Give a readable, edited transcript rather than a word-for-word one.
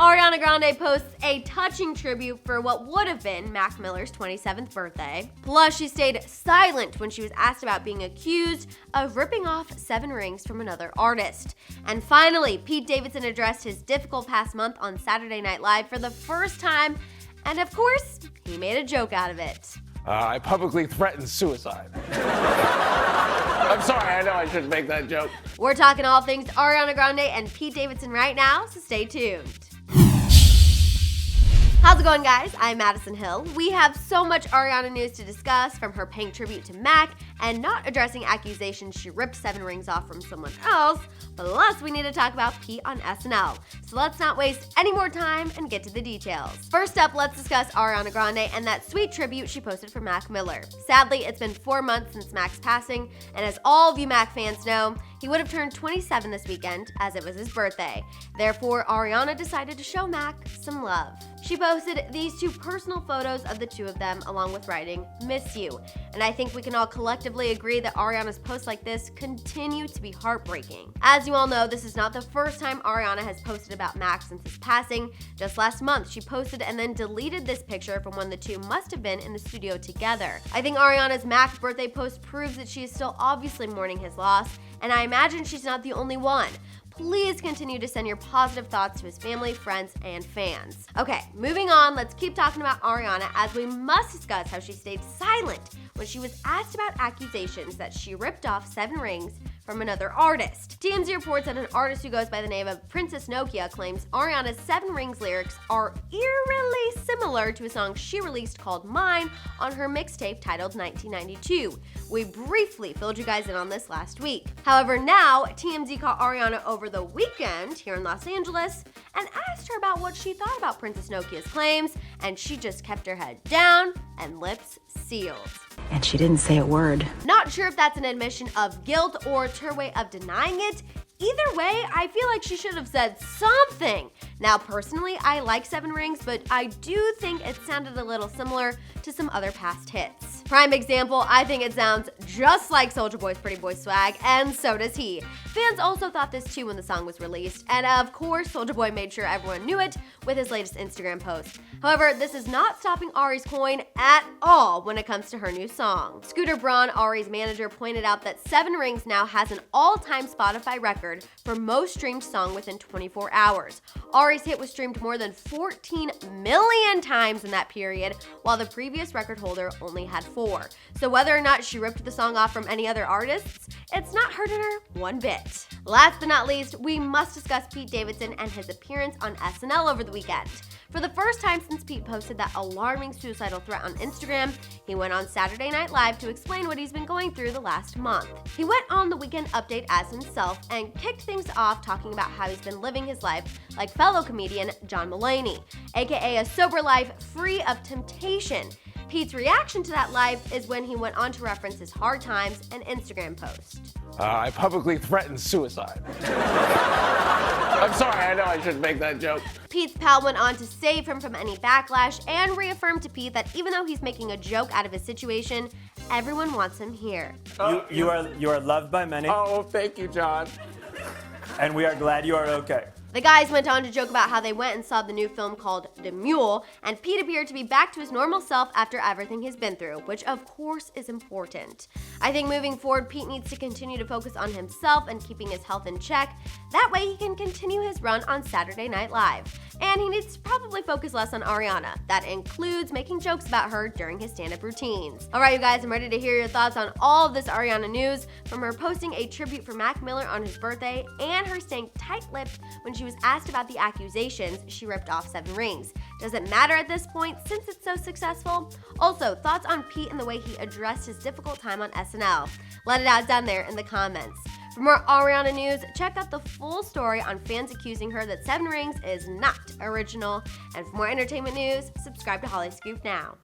Ariana Grande posts a touching tribute for what would have been Mac Miller's 27th birthday. Plus, she stayed silent when she was asked about being accused of ripping off 7 rings from another artist. And finally, Pete Davidson addressed his difficult past month on Saturday Night Live for the first time, and of course, he made a joke out of it. I publicly threatened suicide. I'm sorry, I know I shouldn't make that joke. We're talking all things Ariana Grande and Pete Davidson right now, so stay tuned. How's it going, guys? I'm Madison Hill. We have so much Ariana news to discuss, from her paying tribute to Mac and not addressing accusations she ripped 7 rings off from someone else, plus we need to talk about Pete on SNL. So let's not waste any more time and get to the details. First up, let's discuss Ariana Grande and that sweet tribute she posted for Mac Miller. Sadly, it's been 4 months since Mac's passing, and as all of you Mac fans know, he would have turned 27 this weekend, as it was his birthday. Therefore, Ariana decided to show Mac some love. She posted these 2 personal photos of the 2 of them, along with writing, "Miss you." And I think we can all collectively agree that Ariana's posts like this continue to be heartbreaking. As you all know, this is not the first time Ariana has posted about Mac since his passing. Just last month, she posted and then deleted this picture from when the 2 must have been in the studio together. I think Ariana's Mac birthday post proves that she is still obviously mourning his loss, and I imagine she's not the only one. Please continue to send your positive thoughts to his family, friends, and fans. Okay, moving on, let's keep talking about Ariana, as we must discuss how she stayed silent when she was asked about accusations that she ripped off 7 rings from another artist. TMZ reports that an artist who goes by the name of Princess Nokia claims Ariana's 7 Rings lyrics are eerily similar to a song she released called Mine on her mixtape titled 1992. We briefly filled you guys in on this last week. However, now TMZ caught Ariana over the weekend here in Los Angeles and asked her about what she thought about Princess Nokia's claims, and she just kept her head down and lips sealed. And she didn't say a word. Not sure if that's an admission of guilt or her way of denying it. Either way, I feel like she should have said something. Now, personally, I like 7 Rings, but I do think it sounded a little similar to some other past hits. Prime example, I think it sounds just like Soulja Boy's Pretty Boy swag, and so does he. Fans also thought this too when the song was released, and of course, Soulja Boy made sure everyone knew it with his latest Instagram post. However, this is not stopping Ari's coin at all when it comes to her new song. Scooter Braun, Ari's manager, pointed out that 7 Rings now has an all-time Spotify record for most streamed song within 24 hours. Ari's hit was streamed more than 14 million times in that period, while the previous record holder only had 4. So whether or not she ripped the song off from any other artists, it's not hurting her one bit. Last but not least, we must discuss Pete Davidson and his appearance on SNL over the weekend. For the first time since Pete posted that alarming suicidal threat on Instagram, he went on Saturday Night Live to explain what he's been going through the last month. He went on the Weekend Update as himself and kicked things off talking about how he's been living his life like fellow comedian John Mulaney, aka a sober life free of temptation. Pete's reaction to that life is when he went on to reference his hard times and Instagram post. I publicly threatened suicide. I'm sorry, I know I shouldn't make that joke. Pete's pal went on to save him from any backlash and reaffirmed to Pete that even though he's making a joke out of his situation, everyone wants him here. You are loved by many. Oh, thank you, John. And we are glad you are okay. The guys went on to joke about how they went and saw the new film called The Mule, and Pete appeared to be back to his normal self after everything he's been through, which of course is important. I think moving forward, Pete needs to continue to focus on himself and keeping his health in check. That way he can continue his run on Saturday Night Live. And he needs to probably focus less on Ariana. That includes making jokes about her during his stand-up routines. Alright, you guys, I'm ready to hear your thoughts on all of this Ariana news, from her posting a tribute for Mac Miller on his birthday and her staying tight-lipped when she was asked about the accusations she ripped off 7 Rings. Does it matter at this point since it's so successful? Also, thoughts on Pete and the way he addressed his difficult time on SNL. Let it out down there in the comments. For more Ariana news, check out the full story on fans accusing her that 7 Rings is not original. And for more entertainment news, subscribe to Hollyscoop now.